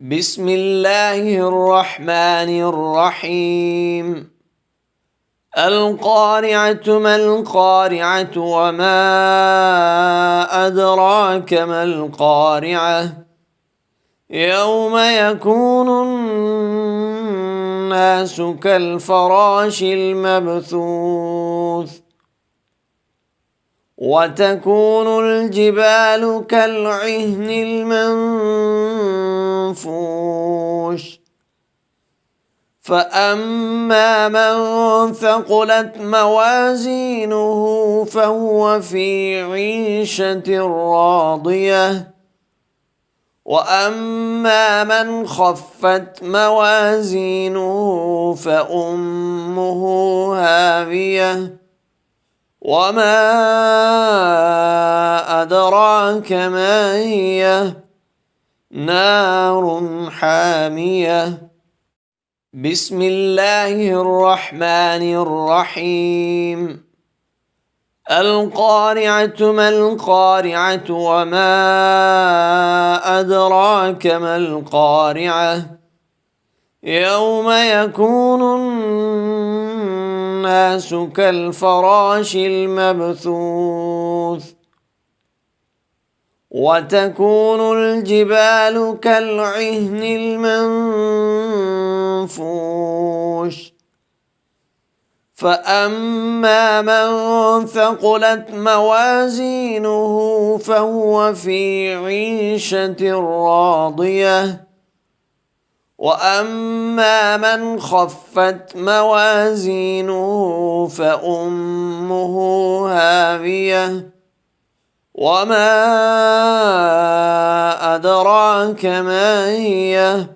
بسم الله الرحمن الرحيم. القارعة ما القارعة وما أدراك ما القارعة يوم يكون الناس كالفراش المبثوث وتكون الجبال كالعهن المنفوش فأما من ثقلت موازينه فهو في عيشة راضية وأما من خفت موازينه فأمه هاوية وما أدراك ما هي نار حامية. بسم الله الرحمن الرحيم. القارعة ما القارعة وما أدراك ما القارعة يوم يكون الناس كالفراش المبثوث وتكون الجبال كالعهن المنفوش فأما من ثقلت موازينه فهو في عيشة راضية وأما من خفت موازينه فأمه هاوية وما أدراك ما هي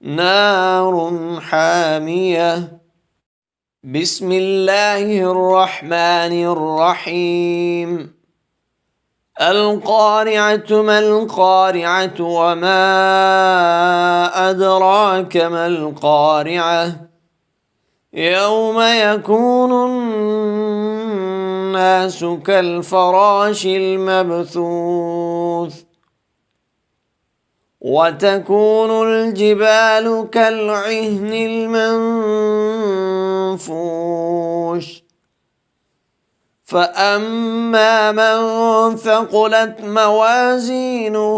نار حامية. بسم الله الرحمن الرحيم. القارعة ما القارعة وما أدراك ما القارعة يوم يكون الناس كالفراش المبثوث وتكون الجبال كالعهن المنفوش فأما من ثقلت موازينه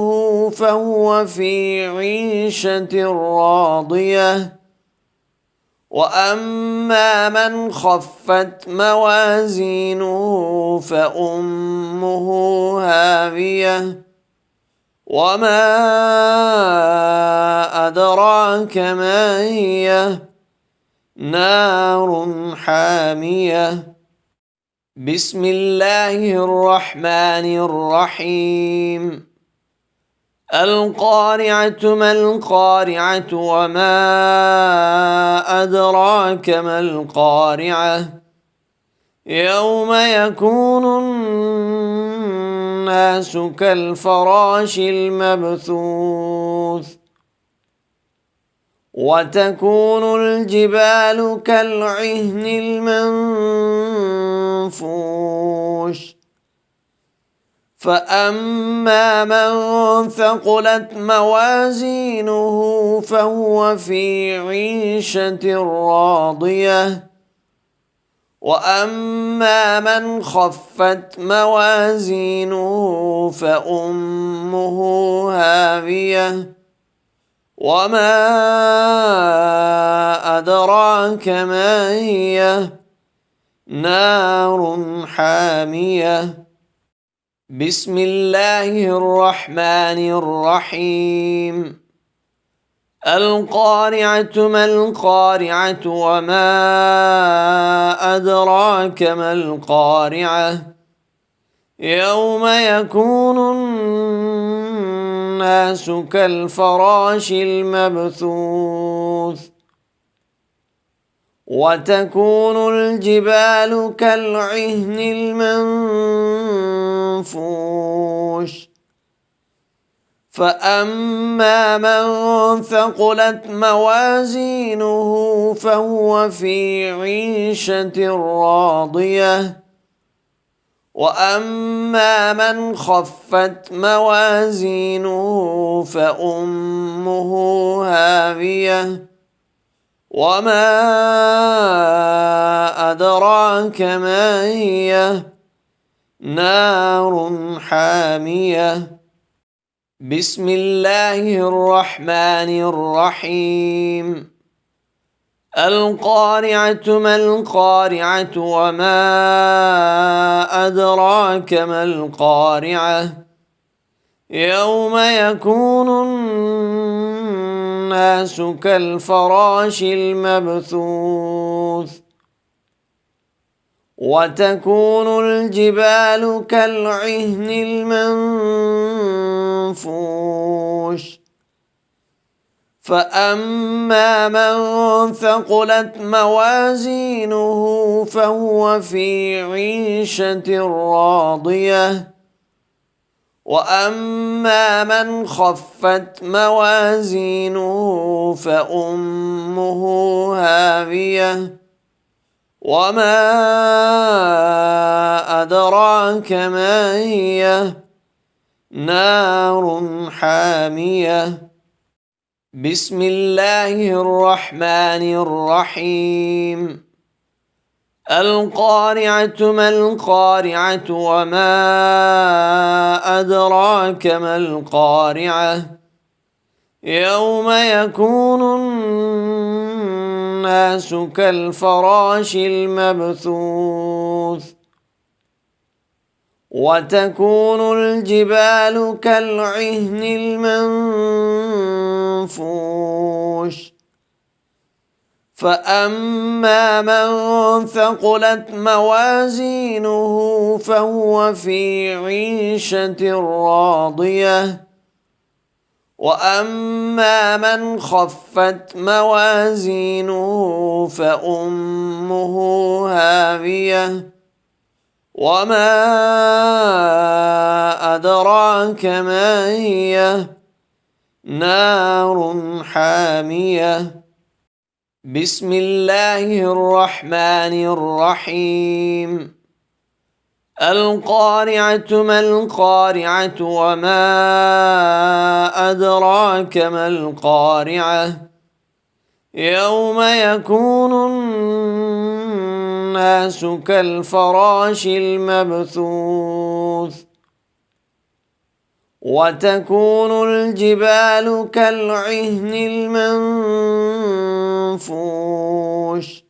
فهو في عيشة راضية وأما من خفت موازينه فأمه هاوية وما أدراك ما هي نار حامية. بسم الله الرحمن الرحيم. القارعة ما القارعة وما أدراك ما القارعة يوم يكون الناس كالفراش المبثوث وتكون الجبال كالعهن المنفوش فأما من ثقلت موازينه فهو في عيشة راضية وأما من خفت موازينه فأمه هاوية وما أدراك ما هي نار حامية. بسم الله الرحمن الرحيم. القارعة ما القارعة وما أدراك ما القارعة يوم يكون الناس كالفراش المبثوث وتكون الجبال كالعهن المنفوش فأما من ثقلت موازينه فهو في عيشة راضية وأما من خفت موازينه فأمه هاوية وما أدراك ما هي نار حامية. بسم الله الرحمن الرحيم. القارعة ما القارعة وما أدراك ما القارعة يوم يكون الناس كالفراش المبثوث وتكون الجبال كالعهن المنفوش فأما من ثقلت موازينه فهو في عيشة راضية وأما من خفت موازينه فأمه هاوية وما أدراك ما هي نار حامية. بسم الله الرحمن الرحيم. القارعة ما القارعة وما أدراك ما القارعة يوم يكون الناس كالفراش المبثوث وتكون الجبال كالعهن المنفوش فأما من ثقلت موازينه فهو في عيشة راضية وأما من خفت موازينه فأمه هاوية وما أدراك ما هي نار حامية. بسم الله الرحمن الرحيم. القارعة ما القارعة وما أدراك ما القارعة يوم يكون الناس كالفراش المبثوث وتكون الجبال كالعهن المنفوش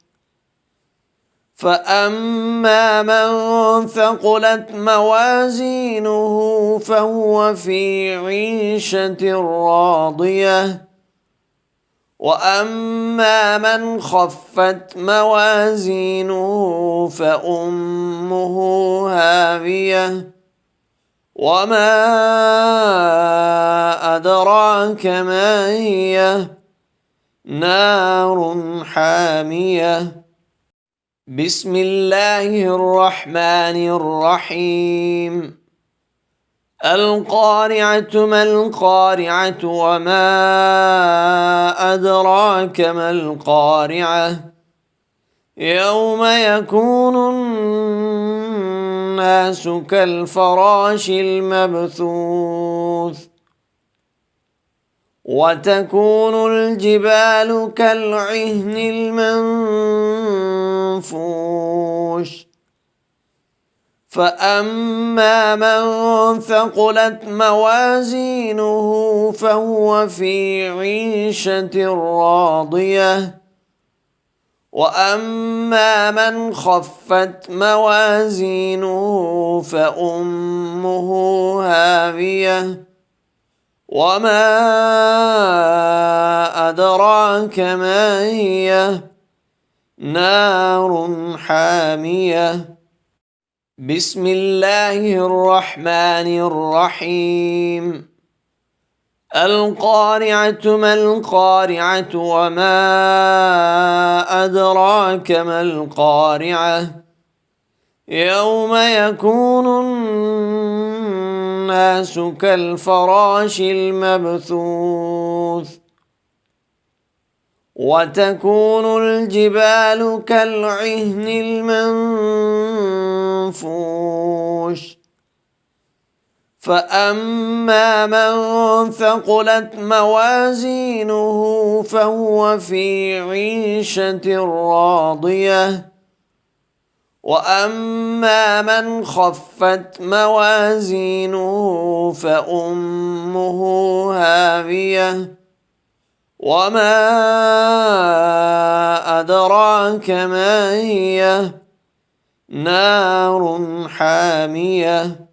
فأما من ثقلت موازينه فهو في عيشة راضية وأما من خفت موازينه فأمه هاوية وما أدراك ما هي نار حامية. بسم الله الرحمن الرحيم. القارعة ما القارعة وما أدراك ما القارعة يوم يكون الناس كالفراش المبثوث وتكون الجبال كالعهن المنفوش فأما من ثقلت موازينه فهو في عيشة راضية وأما من خفت موازينه فأمه هاوية وما أدراك ما هي نار حامية. بسم الله الرحمن الرحيم. القارعة ما القارعة وما أدراك ما القارعة يوم يكون الناس كالفراش المبثوث وتكون الجبال كالعهن منفوش فأما من ثقلت موازينه فهو في عيشة راضية وأما من خفت موازينه فأمه هاوية وما أدراك ما هي نار حامية